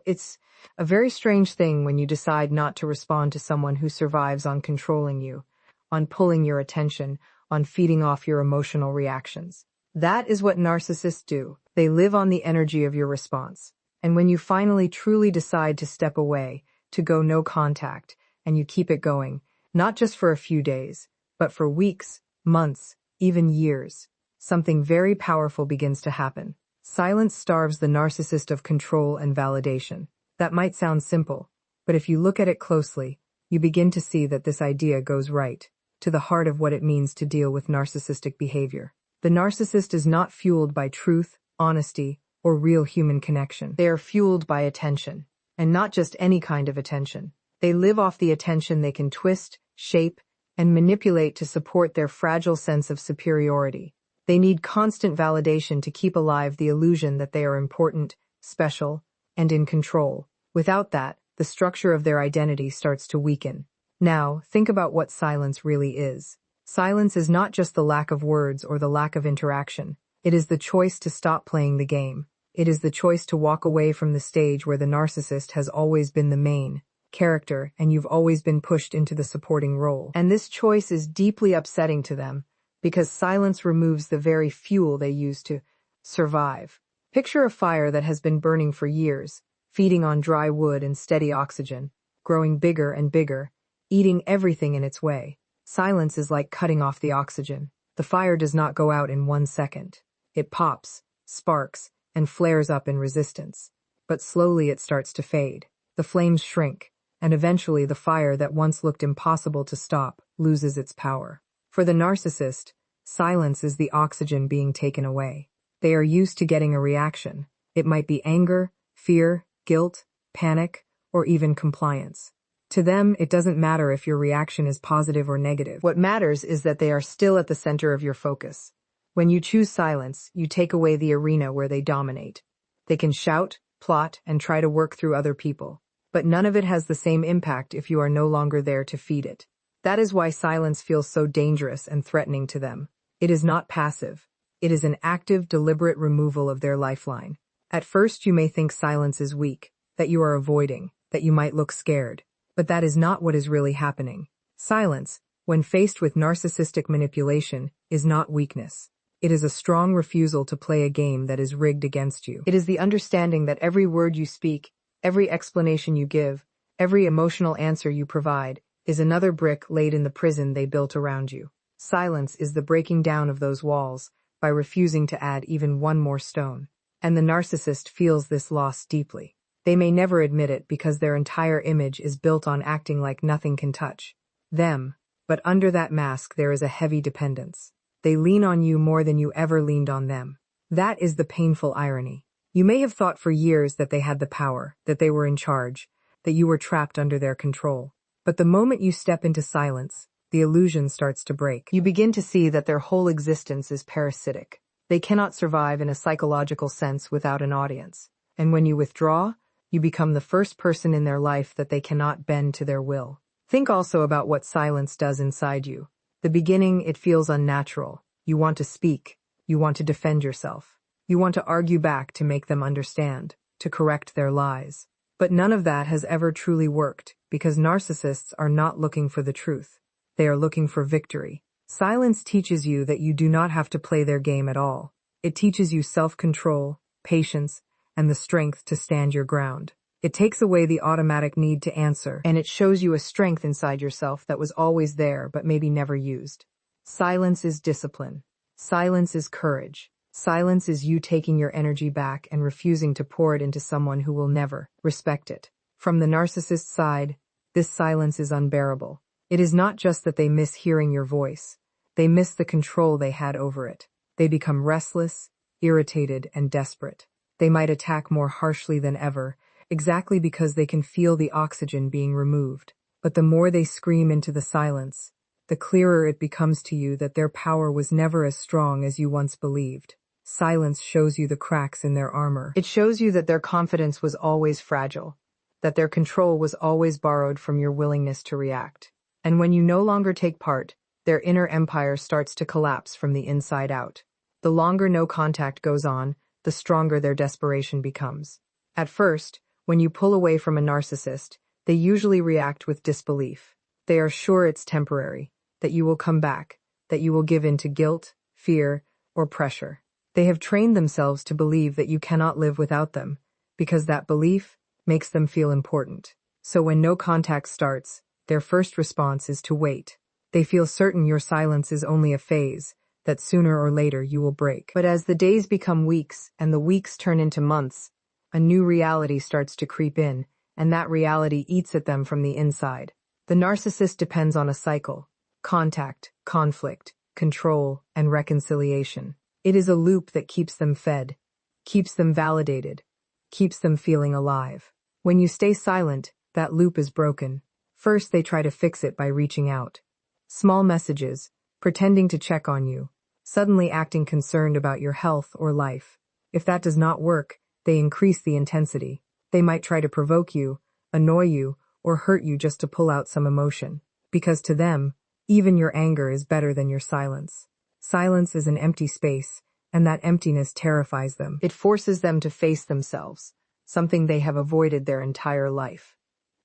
It's a very strange thing when you decide not to respond to someone who survives on controlling you, on pulling your attention, on feeding off your emotional reactions. That is what narcissists do. They live on the energy of your response. And when you finally truly decide to step away, to go no contact, and you keep it going, not just for a few days, but for weeks, months, even years, something very powerful begins to happen. Silence starves the narcissist of control and validation. That might sound simple, but if you look at it closely, you begin to see that this idea goes right to the heart of what it means to deal with narcissistic behavior. The narcissist is not fueled by truth, honesty, or real human connection. They are fueled by attention, and not just any kind of attention. They live off the attention they can twist, shape, and manipulate to support their fragile sense of superiority. They need constant validation to keep alive the illusion that they are important, special, and in control. Without that, the structure of their identity starts to weaken. Now, think about what silence really is. Silence is not just the lack of words or the lack of interaction. It is the choice to stop playing the game. It is the choice to walk away from the stage where the narcissist has always been the main character and you've always been pushed into the supporting role. And this choice is deeply upsetting to them because silence removes the very fuel they use to survive. Picture a fire that has been burning for years, feeding on dry wood and steady oxygen, growing bigger and bigger, eating everything in its way. Silence is like cutting off the oxygen. The fire does not go out in 1 second. It pops, sparks, and flares up in resistance. But slowly it starts to fade. The flames shrink, and eventually the fire that once looked impossible to stop loses its power. For the narcissist, silence is the oxygen being taken away. They are used to getting a reaction. It might be anger, fear, guilt, panic, or even compliance. To them, it doesn't matter if your reaction is positive or negative. What matters is that they are still at the center of your focus. When you choose silence, you take away the arena where they dominate. They can shout, plot, and try to work through other people. But none of it has the same impact if you are no longer there to feed it. That is why silence feels so dangerous and threatening to them. It is not passive. It is an active, deliberate removal of their lifeline. At first, you may think silence is weak, that you are avoiding, that you might look scared. But that is not what is really happening. Silence, when faced with narcissistic manipulation, is not weakness. It is a strong refusal to play a game that is rigged against you. It is the understanding that every word you speak, every explanation you give, every emotional answer you provide, is another brick laid in the prison they built around you. Silence is the breaking down of those walls by refusing to add even one more stone. And the narcissist feels this loss deeply. They may never admit it because their entire image is built on acting like nothing can touch them, but under that mask there is a heavy dependence. They lean on you more than you ever leaned on them. That is the painful irony. You may have thought for years that they had the power, that they were in charge, that you were trapped under their control. But the moment you step into silence, the illusion starts to break. You begin to see that their whole existence is parasitic. They cannot survive in a psychological sense without an audience. And when you withdraw, you become the first person in their life that they cannot bend to their will. Think also about what silence does inside you. The beginning, it feels unnatural. You want to speak. You want to defend yourself. You want to argue back to make them understand, to correct their lies. But none of that has ever truly worked because narcissists are not looking for the truth. They are looking for victory. Silence teaches you that you do not have to play their game at all. It teaches you self-control, patience, and the strength to stand your ground. It takes away the automatic need to answer, and it shows you a strength inside yourself that was always there but maybe never used. Silence is discipline. Silence is courage. Silence is you taking your energy back and refusing to pour it into someone who will never respect it. From the narcissist's side, this silence is unbearable. It is not just that they miss hearing your voice. They miss the control they had over it. They become restless, irritated, and desperate. They might attack more harshly than ever, exactly because they can feel the oxygen being removed. But the more they scream into the silence, the clearer it becomes to you that their power was never as strong as you once believed. Silence shows you the cracks in their armor. It shows you that their confidence was always fragile, that their control was always borrowed from your willingness to react. And when you no longer take part, their inner empire starts to collapse from the inside out. The longer no contact goes on, the stronger their desperation becomes. At first, When you pull away from a narcissist, they usually react with disbelief. They are sure it's temporary, that you will come back, that you will give in to guilt, fear, or pressure. They have trained themselves to believe that you cannot live without them, because that belief makes them feel important. So when no contact starts, their first response is to wait. They feel certain your silence is only a phase, that sooner or later you will break. But as the days become weeks and the weeks turn into months, a new reality starts to creep in, and that reality eats at them from the inside. The narcissist depends on a cycle: contact, conflict, control, and reconciliation. It is a loop that keeps them fed, keeps them validated, keeps them feeling alive. When you stay silent, that loop is broken. First, they try to fix it by reaching out. Small messages, pretending to check on you, suddenly acting concerned about your health or life. If that does not work, they increase the intensity. They might try to provoke you, annoy you, or hurt you just to pull out some emotion. Because to them, even your anger is better than your silence. Silence is an empty space, and that emptiness terrifies them. It forces them to face themselves, something they have avoided their entire life.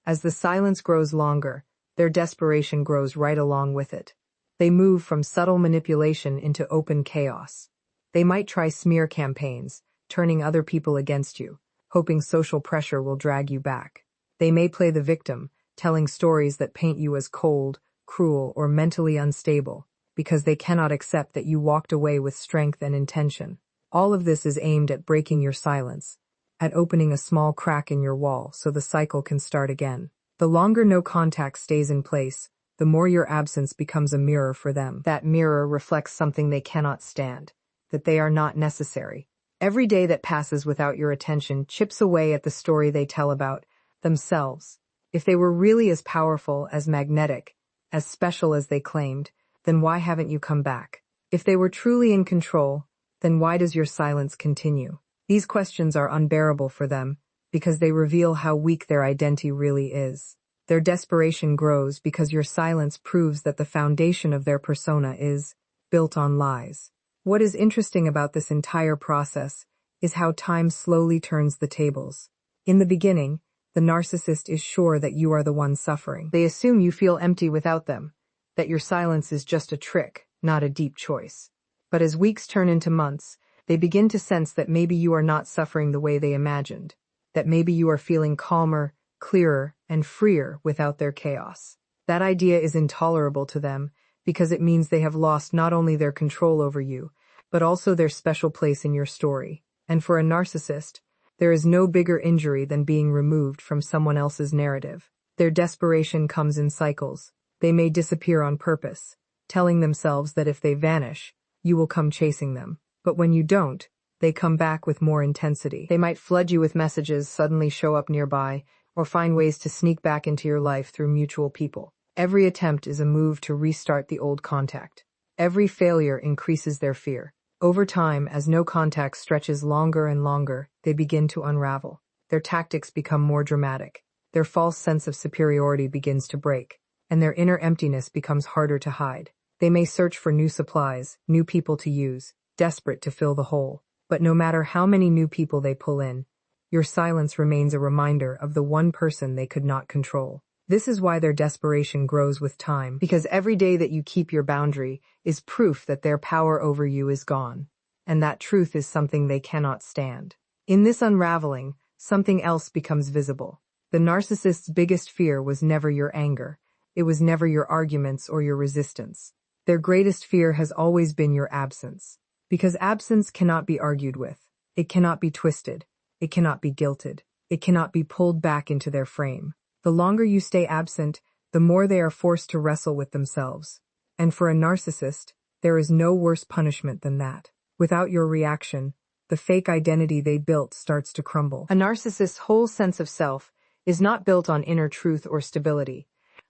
As the silence grows longer, their desperation grows right along with it. They move from subtle manipulation into open chaos. They might try smear campaigns, turning other people against you, hoping social pressure will drag you back. They may play the victim, telling stories that paint you as cold, cruel, or mentally unstable, because they cannot accept that you walked away with strength and intention. All of this is aimed at breaking your silence, at opening a small crack in your wall so the cycle can start again. The longer no contact stays in place, the more your absence becomes a mirror for them. That mirror reflects something they cannot stand, that they are not necessary. Every day that passes without your attention chips away at the story they tell about themselves. If they were really as powerful, as magnetic, as special as they claimed, then why haven't you come back? If they were truly in control, then why does your silence continue? These questions are unbearable for them, because they reveal how weak their identity really is. Their desperation grows because your silence proves that the foundation of their persona is built on lies. What is interesting about this entire process is how time slowly turns the tables. In the beginning, the narcissist is sure that you are the one suffering. They assume you feel empty without them, that your silence is just a trick, not a deep choice. But as weeks turn into months, they begin to sense that maybe you are not suffering the way they imagined, that maybe you are feeling calmer, clearer, and freer without their chaos. That idea is intolerable to them because it means they have lost not only their control over you, but also their special place in your story. And for a narcissist, there is no bigger injury than being removed from someone else's narrative. Their desperation comes in cycles. They may disappear on purpose, telling themselves that if they vanish, you will come chasing them. But when you don't, they come back with more intensity. They might flood you with messages, suddenly show up nearby, or find ways to sneak back into your life through mutual people. Every attempt is a move to restart the old contact. Every failure increases their fear. Over time, as no contact stretches longer and longer, they begin to unravel. Their tactics become more dramatic. Their false sense of superiority begins to break, and their inner emptiness becomes harder to hide. They may search for new supplies, new people to use, desperate to fill the hole. But no matter how many new people they pull in, your silence remains a reminder of the one person they could not control. This is why their desperation grows with time, because every day that you keep your boundary is proof that their power over you is gone, and that truth is something they cannot stand. In this unraveling, something else becomes visible. The narcissist's biggest fear was never your anger. It was never your arguments or your resistance. Their greatest fear has always been your absence. Because absence cannot be argued with. It cannot be twisted. It cannot be guilted. It cannot be pulled back into their frame. The longer you stay absent, the more they are forced to wrestle with themselves. And for a narcissist, there is no worse punishment than that. Without your reaction, the fake identity they built starts to crumble. A narcissist's whole sense of self is not built on inner truth or stability,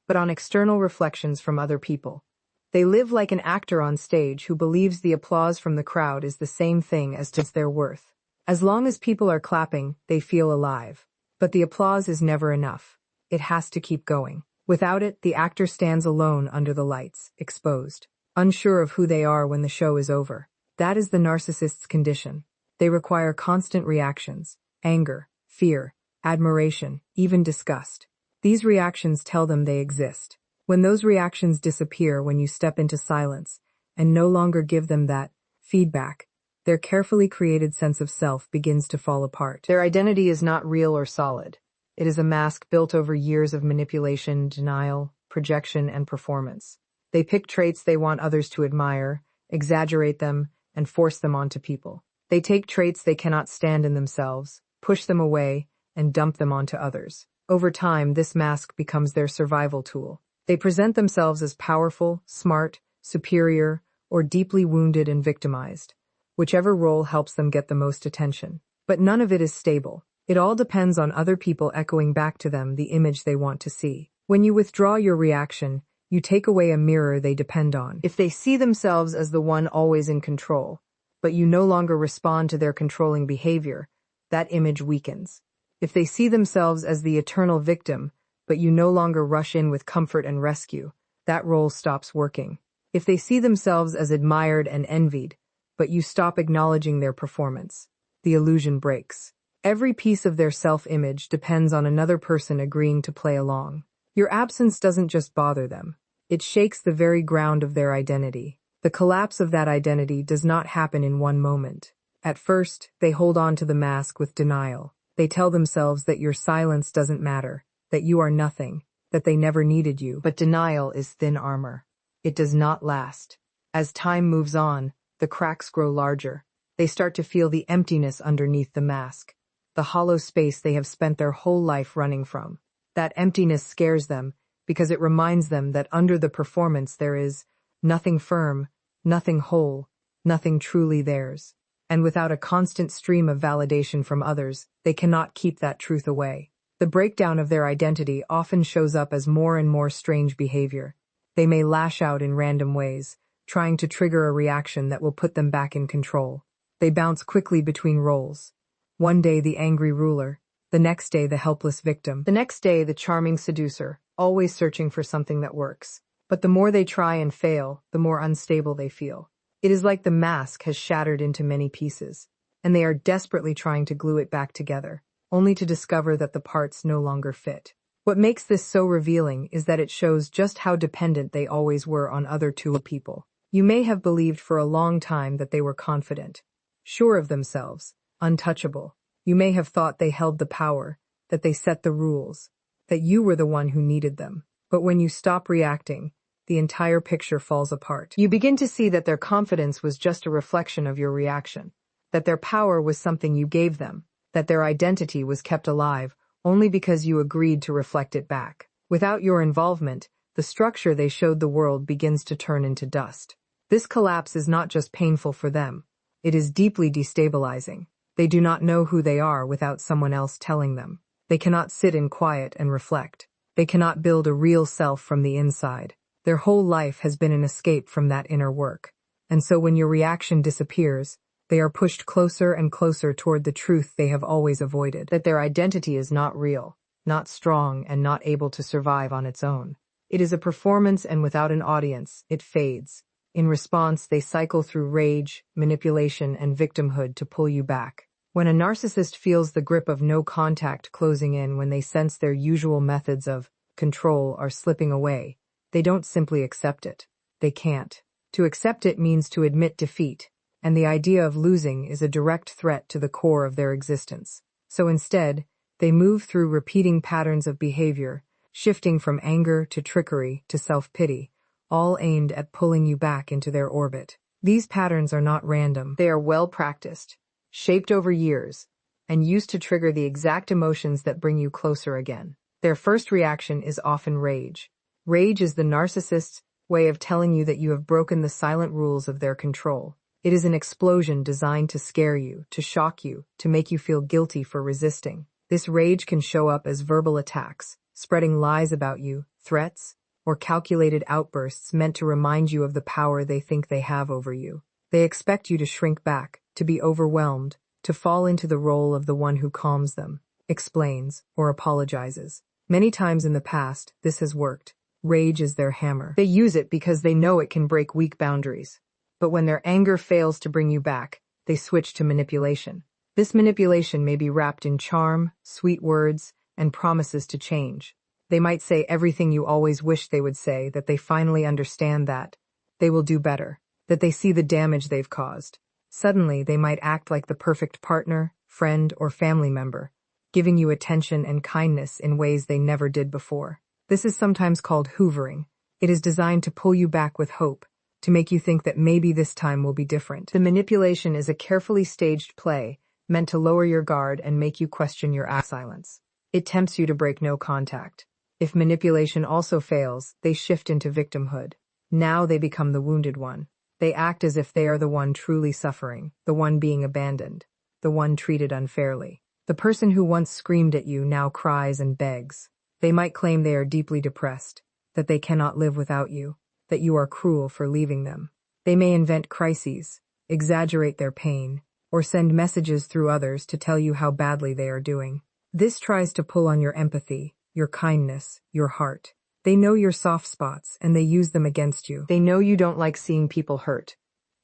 but on external reflections from other people. They live like an actor on stage who believes the applause from the crowd is the same thing as just their worth. As long as people are clapping, they feel alive. But the applause is never enough. It has to keep going. Without it, the actor stands alone under the lights, exposed, unsure of who they are when the show is over. That is the narcissist's condition. They require constant reactions: anger, fear, admiration, even disgust. These reactions tell them they exist. When those reactions disappear when you step into silence and no longer give them that feedback, their carefully created sense of self begins to fall apart. Their identity is not real or solid. It is a mask built over years of manipulation, denial, projection, and performance. They pick traits they want others to admire, exaggerate them, and force them onto people. They take traits they cannot stand in themselves, push them away, and dump them onto others. Over time, this mask becomes their survival tool. They present themselves as powerful, smart, superior, or deeply wounded and victimized, whichever role helps them get the most attention. But none of it is stable. It all depends on other people echoing back to them the image they want to see. When you withdraw your reaction, you take away a mirror they depend on. If they see themselves as the one always in control, but you no longer respond to their controlling behavior, that image weakens. If they see themselves as the eternal victim, but you no longer rush in with comfort and rescue, that role stops working. If they see themselves as admired and envied, but you stop acknowledging their performance, the illusion breaks. Every piece of their self-image depends on another person agreeing to play along. Your absence doesn't just bother them. It shakes the very ground of their identity. The collapse of that identity does not happen in one moment. At first, they hold on to the mask with denial. They tell themselves that your silence doesn't matter, that you are nothing, that they never needed you. But denial is thin armor. It does not last. As time moves on, the cracks grow larger. They start to feel the emptiness underneath the mask, the hollow space they have spent their whole life running from. That emptiness scares them because it reminds them that under the performance there is nothing firm, nothing whole, nothing truly theirs. And without a constant stream of validation from others, they cannot keep that truth away. The breakdown of their identity often shows up as more and more strange behavior. They may lash out in random ways, trying to trigger a reaction that will put them back in control. They bounce quickly between roles. One day the angry ruler, the next day the helpless victim, the next day the charming seducer, always searching for something that works. But the more they try and fail, the more unstable they feel. It is like the mask has shattered into many pieces, and they are desperately trying to glue it back together, only to discover that the parts no longer fit. What makes this so revealing is that it shows just how dependent they always were on other two people. You may have believed for a long time that they were confident, sure of themselves, untouchable. You may have thought they held the power, that they set the rules, that you were the one who needed them. But when you stop reacting, the entire picture falls apart. You begin to see that their confidence was just a reflection of your reaction, that their power was something you gave them, that their identity was kept alive only because you agreed to reflect it back. Without your involvement, the structure they showed the world begins to turn into dust. This collapse is not just painful for them, it is deeply destabilizing. They do not know who they are without someone else telling them. They cannot sit in quiet and reflect. They cannot build a real self from the inside. Their whole life has been an escape from that inner work. And so when your reaction disappears, they are pushed closer and closer toward the truth they have always avoided, that their identity is not real, not strong, and not able to survive on its own. It is a performance, and without an audience, it fades. In response, they cycle through rage, manipulation, and victimhood to pull you back. When a narcissist feels the grip of no contact closing in, when they sense their usual methods of control are slipping away, they don't simply accept it. They can't. To accept it means to admit defeat, and the idea of losing is a direct threat to the core of their existence. So instead, they move through repeating patterns of behavior, shifting from anger to trickery to self-pity, all aimed at pulling you back into their orbit. These patterns are not random. They are well practiced, shaped over years, and used to trigger the exact emotions that bring you closer again. Their first reaction is often rage. Rage is the narcissist's way of telling you that you have broken the silent rules of their control. It is an explosion designed to scare you, to shock you, to make you feel guilty for resisting. This rage can show up as verbal attacks, spreading lies about you, threats, or calculated outbursts meant to remind you of the power they think they have over you. They expect you to shrink back, to be overwhelmed, to fall into the role of the one who calms them, explains, or apologizes. Many times in the past, this has worked. Rage is their hammer. They use it because they know it can break weak boundaries. But when their anger fails to bring you back, they switch to manipulation. This manipulation may be wrapped in charm, sweet words, and promises to change. They might say everything you always wished they would say, that they finally understand that they will do better, that they see the damage they've caused. Suddenly, they might act like the perfect partner, friend, or family member, giving you attention and kindness in ways they never did before. This is sometimes called hoovering. It is designed to pull you back with hope, to make you think that maybe this time will be different. The manipulation is a carefully staged play, meant to lower your guard and make you question your silence. It tempts you to break no contact. If manipulation also fails, they shift into victimhood. Now they become the wounded one. They act as if they are the one truly suffering, the one being abandoned, the one treated unfairly. The person who once screamed at you now cries and begs. They might claim they are deeply depressed, that they cannot live without you, that you are cruel for leaving them. They may invent crises, exaggerate their pain, or send messages through others to tell you how badly they are doing. This tries to pull on your empathy, your kindness, your heart. They know your soft spots, and they use them against you. They know you don't like seeing people hurt.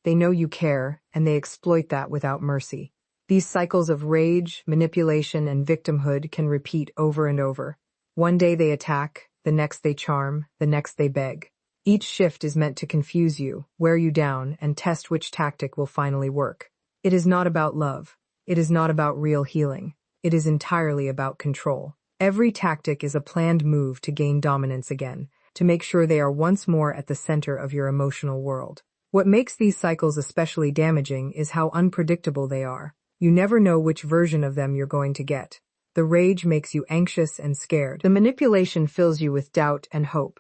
They know you care, and they exploit that without mercy. These cycles of rage, manipulation, and victimhood can repeat over and over. One day they attack, the next they charm, the next they beg. Each shift is meant to confuse you, wear you down, and test which tactic will finally work. It is not about love. It is not about real healing. It is entirely about control. Every tactic is a planned move to gain dominance again, to make sure they are once more at the center of your emotional world. What makes these cycles especially damaging is how unpredictable they are. You never know which version of them you're going to get. The rage makes you anxious and scared. The manipulation fills you with doubt and hope.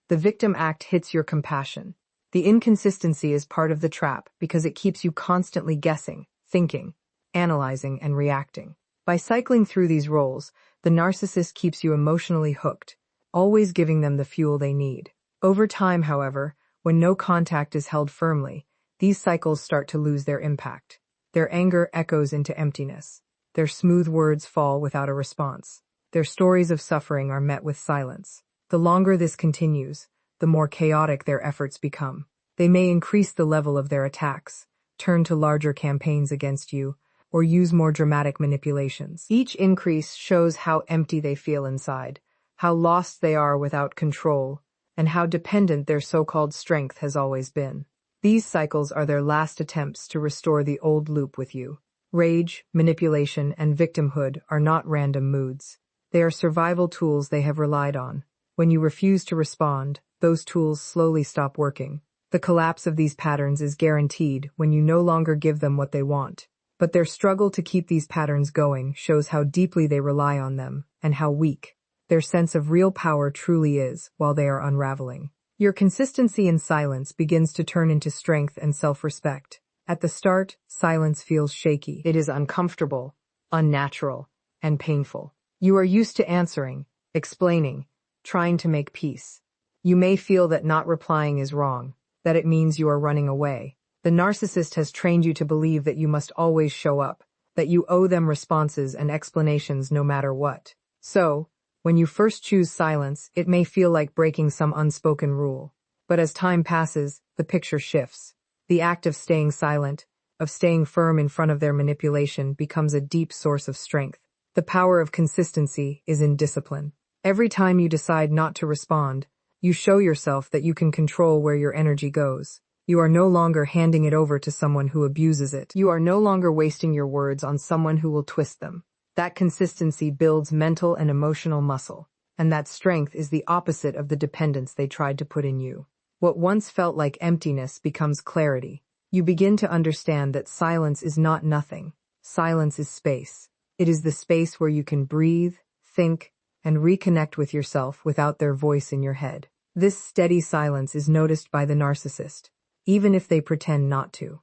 The victim act hits your compassion. The inconsistency is part of the trap because it keeps you constantly guessing, thinking, analyzing, and reacting. By cycling through these roles, the narcissist keeps you emotionally hooked, always giving them the fuel they need. Over time, however, when no contact is held firmly, these cycles start to lose their impact. Their anger echoes into emptiness. Their smooth words fall without a response. Their stories of suffering are met with silence. The longer this continues, the more chaotic their efforts become. They may increase the level of their attacks, turn to larger campaigns against you, or use more dramatic manipulations. Each increase shows how empty they feel inside, how lost they are without control, and how dependent their so-called strength has always been. These cycles are their last attempts to restore the old loop with you. Rage, manipulation, and victimhood are not random moods. They are survival tools they have relied on. When you refuse to respond, those tools slowly stop working. The collapse of these patterns is guaranteed when you no longer give them what they want. But their struggle to keep these patterns going shows how deeply they rely on them and how weak their sense of real power truly is while they are unraveling. Your consistency in silence begins to turn into strength and self-respect. At the start, silence feels shaky. It is uncomfortable, unnatural, and painful. You are used to answering, explaining, trying to make peace. You may feel that not replying is wrong, that it means you are running away. The narcissist has trained you to believe that you must always show up, that you owe them responses and explanations no matter what. So, when you first choose silence, it may feel like breaking some unspoken rule. But as time passes, the picture shifts. The act of staying silent, of staying firm in front of their manipulation, becomes a deep source of strength. The power of consistency is in discipline. Every time you decide not to respond, you show yourself that you can control where your energy goes. You are no longer handing it over to someone who abuses it. You are no longer wasting your words on someone who will twist them. That consistency builds mental and emotional muscle, and that strength is the opposite of the dependence they tried to put in you. What once felt like emptiness becomes clarity. You begin to understand that silence is not nothing. Silence is space. It is the space where you can breathe, think, and reconnect with yourself without their voice in your head. This steady silence is noticed by the narcissist, even if they pretend not to.